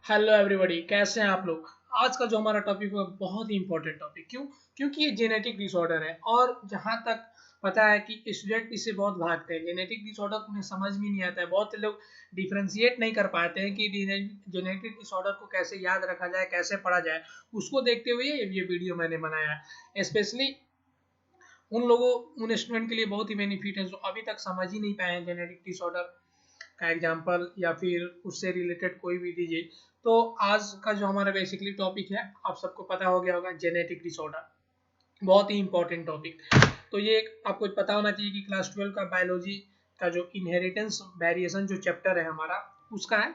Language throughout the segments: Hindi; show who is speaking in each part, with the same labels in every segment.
Speaker 1: हेलो एवरीबॉडी, कैसे हैं आप लोग। आज का जो हमारा टॉपिक है बहुत ही इंपॉर्टेंट टॉपिक। क्योंकि ये जेनेटिक डिसऑर्डर है और जहाँ तक पता है कि स्टूडेंट इससे बहुत भागते हैं। जेनेटिक डिसऑर्डर उन्हें समझ में नहीं आता है। बहुत से लोग डिफ्रेंशिएट नहीं कर पाते हैं कि जेनेटिक डिसऑर्डर को कैसे याद रखा जाए, कैसे पढ़ा जाए। उसको देखते हुए ये वीडियो मैंने बनाया है। स्पेशली उन स्टूडेंट के लिए बहुत ही बेनिफिट है जो अभी तक समझ ही नहीं पाए हैं जेनेटिक डिसऑर्डर का एग्जाम्पल या फिर उससे रिलेटेड कोई भी दीजिए। तो आज का जो हमारा बेसिकली टॉपिक है, आप सबको पता हो गया होगा, जेनेटिक डिसऑर्डर। बहुत ही इंपॉर्टेंट टॉपिक। तो ये आपको पता होना चाहिए कि क्लास 12 का बायोलॉजी का जो इनहेरिटेंस वेरिएशन जो चैप्टर है हमारा, उसका है।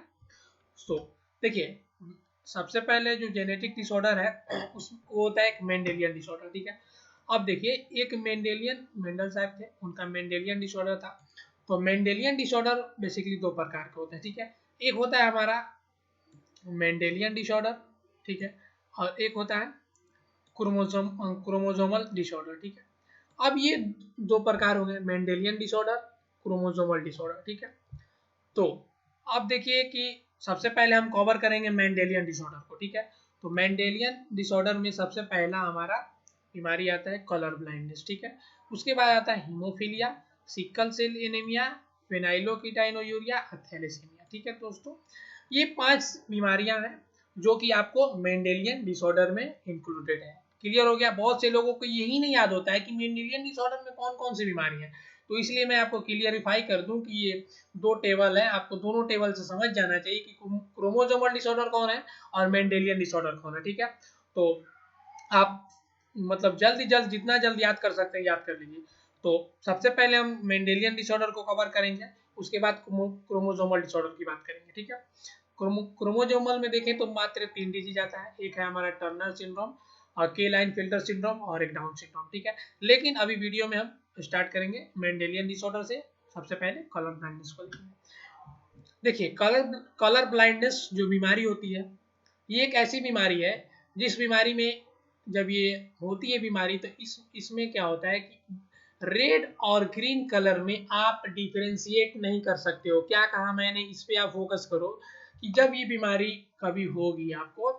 Speaker 1: तो देखिए, सबसे पहले जो जेनेटिक डिसऑर्डर है उसको होता है एक मेंडेलियन डिसऑर्डर। ठीक है, अब देखिए, एक मेंडल साहब थे, उनका मेंडेलियन डिसऑर्डर था। तो मेंडेलियन डिसऑर्डर बेसिकली दो प्रकार के होते हैं। ठीक है, एक होता है हमारा मेंडेलियन डिसऑर्डर, ठीक है, और एक होता है क्रोमोजोमल डिसऑर्डर। ठीक है, अब ये दो प्रकार हो गए, मेंडेलियन डिसऑर्डर, क्रोमोजोमल डिसऑर्डर। ठीक है, तो अब देखिए कि सबसे पहले हम कवर करेंगे मेंडेलियन डिसऑर्डर को। ठीक है, तो मेंडेलियन डिसऑर्डर में सबसे पहला हमारा बीमारी आता है कलर ब्लाइंडनेस। ठीक है, उसके बाद आता है haemophilia, sickle cell anaemia, phenylketonuria, thalassaemia. ठीक है दोस्तों, ये 5 बीमारियां हैं जो कि आपको मेंडेलियन डिसऑर्डर में इंक्लूडेड है। क्लियर हो गया। बहुत से लोगों को यही नहीं याद होता है कि मेंडेलियन डिसऑर्डर में कौन कौन सी बीमारी है। तो इसलिए मैं आपको क्लियरिफाई कर दूं कि ये दो टेबल है, आपको दोनों टेबल से समझ जाना चाहिए कि क्रोमोजोमल डिसऑर्डर कौन है और मेंडेलियन डिसऑर्डर कौन है। ठीक है, तो आप मतलब जल्द जितना जल्द याद कर सकते हैं याद कर लीजिए। तो सबसे पहले हम मेंडेलियन डिसऑर्डर को कवर करेंगे, उसके बाद क्रोमोजोमल डिसऑर्डर की बात करेंगे। ठीक है, क्रोमोजोमल में देखें तो मात्र 3 डिजीज आता है। एक है हमारा टर्नर सिंड्रोम और के लाइन फिल्टर सिंड्रोम और एक डाउन सिंड्रोम। ठीक है, लेकिन अभी वीडियो में हम स्टार्ट करेंगे मेंडेलियन डिसऑर्डर से। सबसे पहले कलर ब्लाइंडनेस को देखेंगे। देखिए, कलर ब्लाइंडनेस जो बीमारी होती है, ये एक ऐसी बीमारी है जिस बीमारी में जब ये होती है बीमारी, तो इसमें क्या होता है कि रेड और ग्रीन कलर में आप डिफरेंशिएट नहीं कर सकते हो। क्या कहा मैंने, इस पे आप फोकस करो कि जब ये बीमारी कभी होगी आपको,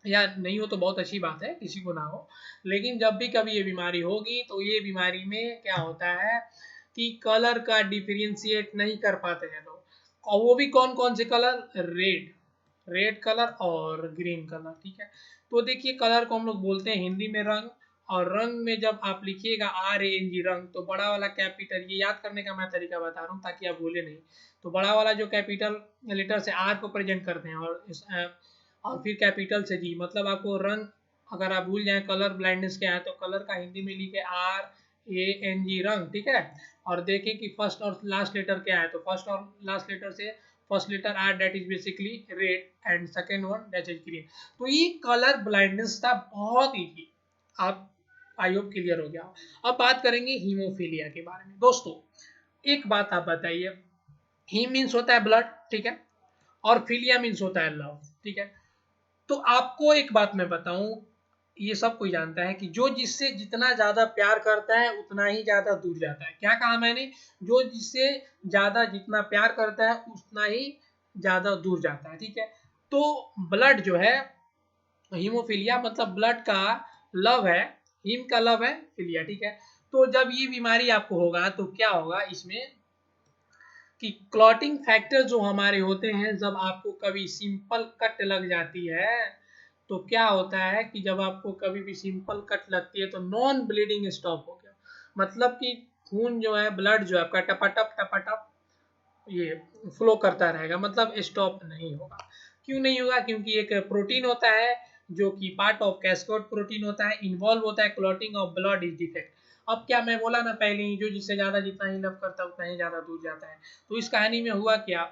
Speaker 1: या नहीं हो तो बहुत अच्छी बात है, किसी को ना हो, लेकिन जब भी कभी ये बीमारी होगी तो ये बीमारी में क्या होता है कि कलर का डिफरेंशिएट नहीं कर पाते हैं लोग। और वो भी कौन कौन से कलर, रेड कलर और ग्रीन कलर। ठीक है, तो देखिए, कलर को हम लोग बोलते हैं हिंदी में रंग। और रंग में जब आप लिखिएगा RANG रंग, तो बड़ा वाला कैपिटल, ये याद करने का मैं तरीका बता रहा हूँ ताकि आप भूले नहीं। तो बड़ा वाला जो कैपिटल लेटर से R को प्रेजेंट करते हैं, और फिर कैपिटल से G, मतलब आपको रंग, अगर आप भूल जाए कलर ब्लाइंडनेस क्या है, तो कलर का हिंदी में लिखे RANG रंग। ठीक है, और देखें कि फर्स्ट और लास्ट लेटर क्या है, तो फर्स्ट और लास्ट लेटर से first letter R, that is basically red, and second one that is green। तो ये कलर ब्लाइंडनेस था, बहुत इजी। आप आई होप क्लियर हो गया। अब बात करेंगे हीमोफीलिया के बारे में। दोस्तों, एक बात आप बताइए, हीम मीन्स होता है ब्लड, ठीक है, और फिलिया मीन्स होता है लव। ठीक है, तो आपको एक बात मैं बताऊं, ये सब कोई जानता है कि जो जिससे जितना ज्यादा प्यार करता है उतना ही ज्यादा दूर जाता है। क्या कहा मैंने, जो जिससे ज्यादा जितना प्यार करता है उतना ही ज्यादा दूर जाता है। ठीक है, तो ब्लड जो है, हीमोफीलिया मतलब ब्लड का लव है, हीम का लव है फिलिया। ठीक है, तो जब ये बीमारी आपको होगा तो क्या होगा इसमें कि क्लॉटिंग फैक्टर जो हमारे होते हैं, जब आपको कभी सिंपल कट लग जाती है, तो क्या होता है कि जब आपको कभी भी सिंपल कट लगती है तो नॉन ब्लीडिंग स्टॉप हो गया। मतलब कि खून जो है, ब्लड जो है आपका टपाटप टपाटप ये फ्लो करता रहेगा, मतलब स्टॉप नहीं होगा। क्यों नहीं होगा, क्योंकि एक प्रोटीन होता है जो कि पार्ट ऑफ कैस्केड प्रोटीन होता है, इन्वॉल्व होता है clotting of blood is defect. अब क्या मैं बोला ना पहले ही, जो जिससे ज्यादा जितना ही लव करता है उतना ही ज्यादा दूर जाता है। तो इस कहानी में हुआ क्या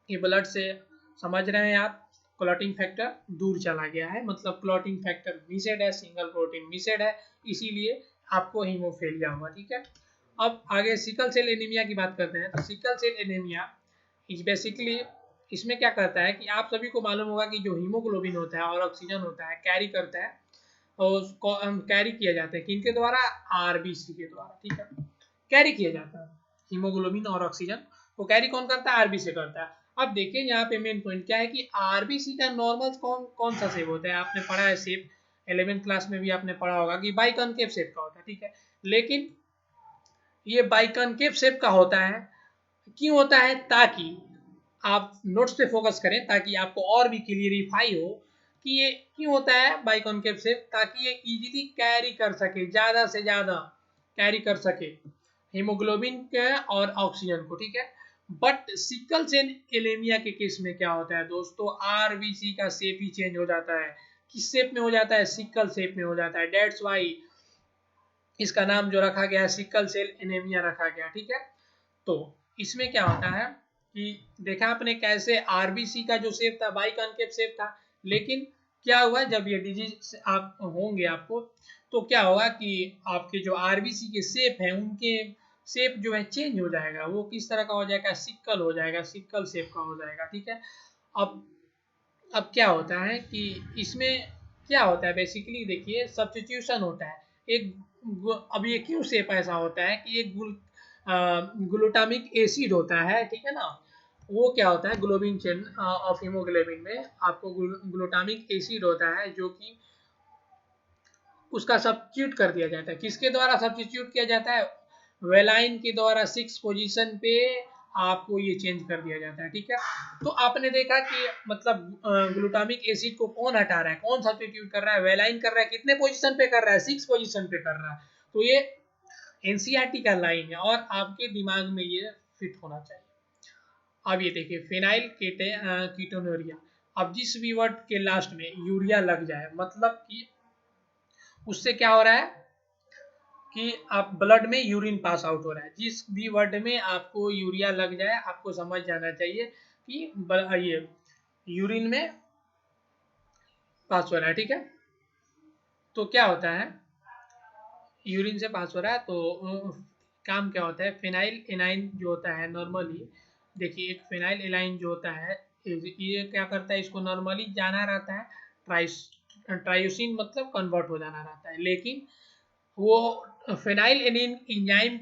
Speaker 1: कि ब्लड से, समझ रहे हैं आप, क्लॉटिंग फैक्टर दूर चला गया है, मतलब क्लॉटिंग फैक्टर मिसेड है, सिंगल प्रोटीन मिसेड है, इसीलिए आपको हीमोफीलिया हुआ। ठीक है, अब आगे सिकल सेल एनीमिया की बात करते हैं। तो sickle cell anaemia is basically, इसमें क्या करता है कि आप सभी को मालूम होगा कि जो हीमोग्लोबिन होता है और ऑक्सीजन होता है, कैरी करता है, और उसको कैरी किया जाता है किनके द्वारा, RBC के द्वारा। ठीक है, कैरी किया जाता है हीमोग्लोबिन और ऑक्सीजन को, कैरी कौन करता है, RBC करता है। अब देखिए यहाँ पे मेन पॉइंट क्या है कि आरबीसी का नॉर्मल कौन कौन सा शेप होता है, आपने पढ़ा है शेप 11th क्लास में भी आपने पढ़ा होगा कि बाइकॉनकेव शेप का होता है, ठीक है। लेकिन ये बाइकॉनकेव शेप का होता है, क्यों होता है, ताकि आप नोट्स पे फोकस करें ताकि आपको और भी क्लियरिफाई हो कि ये क्यों होता है बाइकॉनकेव शेप, ताकि ये इजीली कैरी कर सके, ज्यादा से ज्यादा कैरी कर सके हीमोग्लोबिन के और ऑक्सीजन को, ठीक है। बट सिकल सेल एनीमिया के केस में क्या होता है दोस्तों, आरबीसी का शेप ही चेंज हो जाता है। किस शेप में हो जाता है, सिकल शेप में हो जाता है। डेट्स वाई इसका नाम जो रखा गया है सिकल सेल एनीमिया रखा गया, ठीक है। तो इसमें क्या होता है कि देखा आपने कैसे आरबीसी का जो शेप था बाइकॉनकेव शेप था, लेकिन क्या हुआ जब ये डिजीज आप होंगे आपको, तो क्या होगा कि आपके जो आरबीसी के शेप है उनके शेप जो है चेंज हो जाएगा। वो किस तरह का हो जाएगा, सिक्कल हो जाएगा, सिक्कल शेप का हो जाएगा, ठीक है। अब अब क्या होता है कि इसमें क्या होता है बेसिकली, देखिए सब्स्टिट्यूशन होता है। एक अब ये क्यों शेप ऐसा होता है कि एक ग्लूटामिक एसिड होता है, ठीक है ना। वो क्या होता है ग्लोबिन चेन ऑफ हीमोग्लोबिन में आपको ग्लूटामिक एसिड होता है जो कि उसका सब्स्टिट्यूट कर दिया जाता है। किसके द्वारा सब्स्टिट्यूट किया जाता है, वेलाइन के द्वारा 6 पोजीशन पे आपको ये चेंज कर दिया जाता है, ठीक है। तो आपने देखा कि मतलब ग्लूटामिक एसिड को कौन हटा रहा है, कौन सब्स्टिट्यूट कर रहा है, वेलाइन कर रहा है, कितने पोजीशन पे कर रहा है, 6 पोजीशन पे कर रहा है। तो ये एनसीईआरटी का लाइन है और आपके दिमाग में ये फिट होना चाहिए। अब ये देखिए फिनाइल कीटोनूरिया, अब जिस भी वर्ड के लास्ट में यूरिया लग जाए मतलब कि उससे क्या हो रहा है कि आप ब्लड में यूरिन पास आउट हो रहा है। जिस भी वर्ड में आपको यूरिया लग जाए आपको समझ जाना चाहिए कि ये यूरिन में पास हो रहा है, ठीक है। तो क्या होता है, यूरिन से पास हो रहा है तो काम क्या होता है, फिनाइल एनाइन जो होता है नॉर्मली, देखिए एक फिनाइल एनाइन जो होता है ये क्या करता है, इसको नॉर्मली जाना रहता है ट्रायोसिन मतलब कन्वर्ट हो जाना रहता है, लेकिन वो फिनाइल एनिन एंजाइम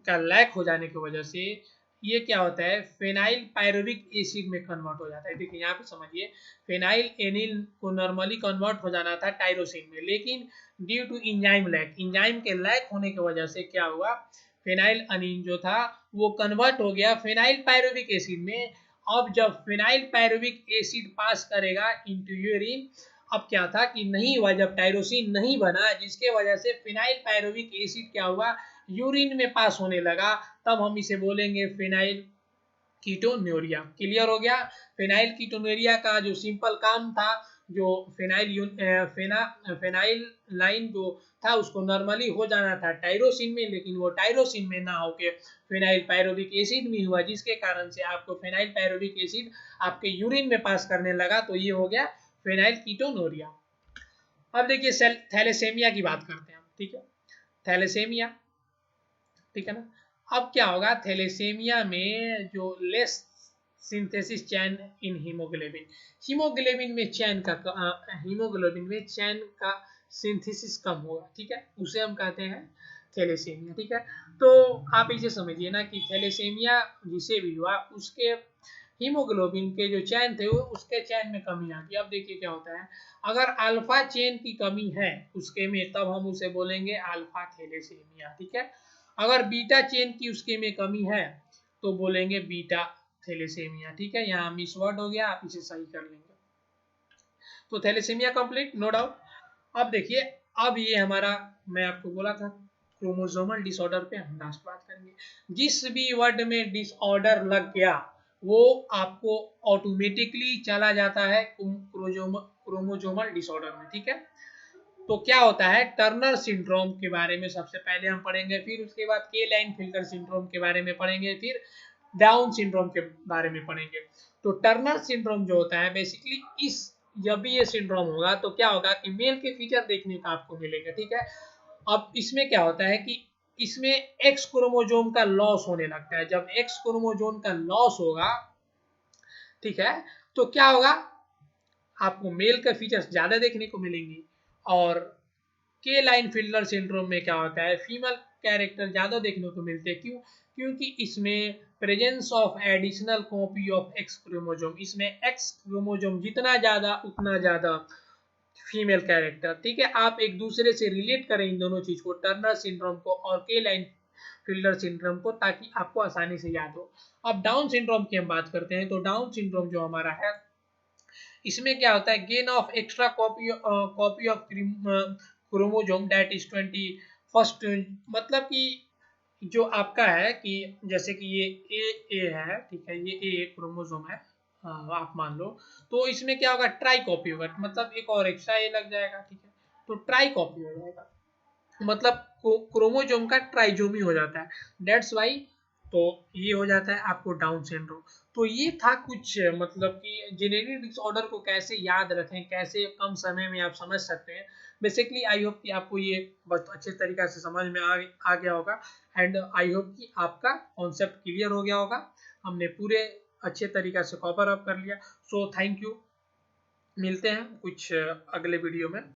Speaker 1: का लैक हो जाने की वजह से ये क्या होता है फेनाइल पायरुविक एसिड में कन्वर्ट हो जाता है। देखिए यहाँ पे समझिए, फेनाइल एनिल को नॉर्मली कन्वर्ट हो जाना था टायरोसिन में, लेकिन due to enzyme lack, enzyme के लैक होने की वजह से क्या हुआ, फेनाइल अनिन जो था वो कन्वर्ट हो गया फेनाइल पायरुविक एसिड में। अब जब फेनाइल पायरुविक एसिड पास करेगा इनटू यूरिन, अब क्या था कि नहीं हुआ, जब टायरोसिन नहीं बना जिसके वजह से फिनाइल पायरुविक एसिड क्या हुआ यूरिन में पास होने लगा, तब हम इसे बोलेंगे फिनाइल कीटोन्यूरिया। क्लियर हो गया। फिनाइल कीटोन्यूरिया का जो सिंपल काम था, जो फिनाइल लाइन जो था उसको नॉर्मली हो जाना था टायरोसिन में, लेकिन वो टायरोसिन में ना होके फिनाइल पायरुविक एसिड में हुआ, जिसके कारण से आपको फिनाइल पायरुविक एसिड आपके यूरिन में पास करने लगा, तो ये हो गया फिनाइल कीटोनूरिया। अब देखिए थैलेसेमिया की बात करते हैं हम, ठीक है। थैलेसेमिया, ठीक है ना। अब क्या होगा थैलेसेमिया में जो लेस सिंथेसिस चैन इन हीमोग्लोबिन, हीमोग्लोबिन में चैन का हीमोग्लोबिन में चैन का सिंथेसिस कम होगा, ठीक है, उसे हम कहते हैं थैलेसेमिया, ठीक है। तो आप इसे समझिए ना कि थैलेसेमिया जिसे भी हुआ उसके हीमोग्लोबिन के जो चैन थे वो उसके चैन में कमी आ गई। अब देखिए क्या होता है, अगर अल्फा चेन की कमी है उसके में तब हम उसे बोलेंगे अल्फा थैलेसेमिया, ठीक है। अगर बीटा चेन की उसके में कमी है तो बोलेंगे बीटा थैलेसेमिया, ठीक है। यहाँ मिस वर्ड हो गया, आप इसे सही कर लेंगे। तो थैलेसेमिया कंप्लीट, नो डाउट। अब देखिए, अब ये हमारा, मैं आपको बोला था क्रोमोसोमल डिसऑर्डर पे हम लास्ट बात करेंगे। जिस भी वर्ड में डिसऑर्डर लग गया वो आपको ऑटोमेटिकली चला जाता है क्रोमोसोमल डिसऑर्डर में, ठीक है। तो क्या होता है टर्नर सिंड्रोम के बारे में सबसे पहले हम पढ़ेंगे, फिर उसके बाद के लाइन फिल्टर सिंड्रोम के बारे में पढ़ेंगे, फिर डाउन सिंड्रोम के बारे में पढ़ेंगे। तो टर्नर सिंड्रोम जो होता है बेसिकली इस, जब भी ये सिंड्रोम होगा तो क्या होगा कि मेल के फीचर देखने को आपको मिलेंगे, ठीक है। अब इसमें क्या होता है कि इसमें एक्स क्रोमोजोम का लॉस होने लगता है। जब एक्स क्रोमोजोम का लॉस होगा, ठीक है, तो क्या होगा आपको मेल का फीचर्स ज्यादा देखने को मिलेंगे। और के लाइन फिल्टर सिंड्रोम में क्या होता है फीमेल कैरेक्टर ज्यादा देखने को मिलते हैं, क्यों, क्योंकि इसमें presence of additional copy of x chromosome, इसमें एक्स क्रोमोजोम जितना ज्यादा उतना ज्यादा फीमेल कैरेक्टर, ठीक है। आप एक दूसरे से रिलेट करें इन दोनों चीज को, टर्नर सिंड्रोम को और के लाइन फिल्डर सिंड्रोम को, ताकि आपको आसानी से याद हो। अब डाउन सिंड्रोम की हम बात करते हैं, तो डाउन सिंड्रोम जो हमारा है, इसमें क्या होता है, gain of extra copy of chromosome that is 21st, मतलब कि जो आपका है कि जैसे कि ये ए है, ठीक है, ये ए क्रोमोसोम है, आप मान लो, तो इसमें क्या होगा, ट्राई कॉपी होगा, मतलब एक और एक्स्ट्रा ए लग जाएगा, ठीक है, तो ट्राई कॉपी हो जाएगा, मतलब क्रोमोसोम का ट्राइजोमी हो जाता है, दैट्स वाई। तो ये हो जाता है आपको डाउन सिंड्रोम। तो ये था कुछ, मतलब कि जेनेटिक डिसऑर्डर को कैसे याद रखें, कैसे कम समय में आप समझ सकते हैं। बेसिकली आई होप कि आपको ये बहुत अच्छे तरीके से समझ में आ गया होगा, एंड आई होप कि आपका कॉन्सेप्ट क्लियर हो गया होगा। हमने पूरे अच्छे तरीके से कवर अप कर लिया। सो थैंक यू, मिलते हैं कुछ अगले वीडियो में।